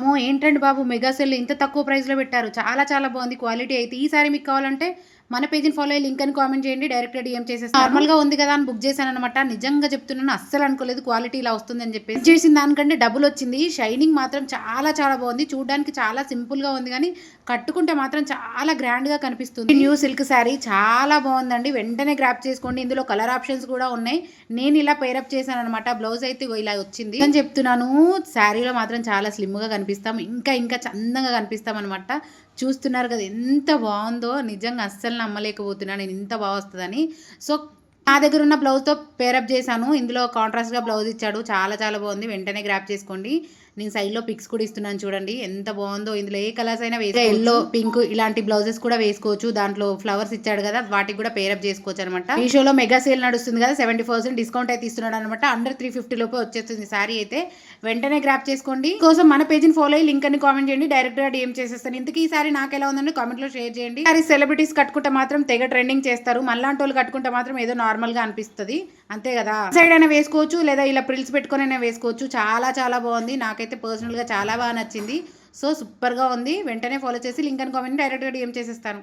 వామ్మో! ఏంటండి బాబు mega sale ఇంత తక్కువ ప్రైస్‌లో పెట్టారు. చాలా చాలా బాగుంది క్వాలిటీ అయితే. ఈ సారీ మీకు కావాలంటే మన పేజ్‌ని ఫాలో అయ్యి లింక్ అని కామెంట్ చేయండి. డైరెక్ట్‌గా డీఎం చేసేస్తాను. నార్మల్‌గా ఉంది కదా అని బుక్ చేశాననమాట. నిజంగా చెప్తున్నాను అస్సలు అనుకోలేదు క్వాలిటీ ఇలా వస్తుందని చెప్పేసి. చేసిన దానికంటే డబుల్ వచ్చింది. షైనింగ్ మాత్రం చాలా చాలా బాగుంది. చూడడానికి చాలా సింపుల్‌గా ఉంది కానీ కట్టుకుంటే మాత్రం చాలా గ్రాండ్‌గా కనిపిస్తుంది. న్యూ సిల్క్ శారీ చాలా బాగుందండి. వెంటనే గ్రాప్ చేసుకోండి. ఇందులో కలర్ ఆప్షన్స్ కూడా ఉన్నాయి. నేను ఇలా పేరప్ చేశాననమాట. బ్లౌజ్ అయితే ఇగో ఇలా వచ్చింది. అని చెప్తున్నాను శారీలో మాత్రం చాలా స్లిమ్‌గా కనిపిస్తాం. ఇంకా ఇంకా చందంగా కనిపిస్తాం అనమాట. చూస్తున్నారు కదా ఎంత బాగుందో. నిజంగా అస్సలు నమ్మలేకపోతున్నా నేను ఇంత బాగా వస్తుందని. సో నా దగ్గర ఉన్న బ్లౌజ్‌తో పేరప్ చేశాను. ఇందులో కాంట్రాస్ట్‌గా బ్లౌజ్ ఇచ్చాడు. చాలా చాలా బాగుంది. వెంటనే గ్రాప్ చేసుకోండి. నేను సైడ్‌లో పిక్స్ కూడా ఇస్తున్నాను చూడండి. ఎంత బాగుందో. ఇందులో ఏ కలర్స్ అయినా వేసుకోవచ్చు. యెల్లో, పింక్ ఇలాంటి బ్లౌజెస్ కూడా వేసుకోవచ్చు. దాంట్లో ఫ్లవర్స్ ఇచ్చాడు కదా వాటికి కూడా పేరప్ చేసుకోవచ్చు అనమాట. మీషోలో మెగా సేల్ నడుస్తుంది కదా 70% డిస్కౌంట్ అయితే ఇస్తున్నాడు అనమాట. అండర్ 350 లోపే వచ్చేస్తుంది శారీ అయితే. వెంటనే గ్రాప్ చేసుకోండి. కోసం మన పేజ్‌ని ఫాలో అయ్యి లింక్ అని కామెంట్ చేయండి. డైరెక్ట్‌గా డీఎం చేసేస్తాను. ఇంతకీ ఈ శారీ నాకు ఎలా ఉందని కామెంట్‌లో షేర్ చేయండి. శారీ సెలబ్రిటీస్ కట్టుకుంటే మాత్రం తెగ ట్రెండింగ్ చేస్తారు. మళ్ళాంటోళ్ళు కట్టుకుంటే మాత్రం ఏదో నార్మల్‌గా అనిపిస్తది. అంతే కదా. సైడ్ అయినా వేసుకోవచ్చు లేదా ఇలా ప్రిల్స్ పెట్టుకొని అయినా వేసుకోవచ్చు. చాలా చాలా బాగుంది. నాకైతే పర్సనల్‌గా చాలా బాగా నచ్చింది. సో సూపర్‌గా ఉంది. వెంటనే ఫాలో చేసి లింక్ అని కామెంట్ డైరెక్ట్‌గా డీఎం చేసేస్తాను.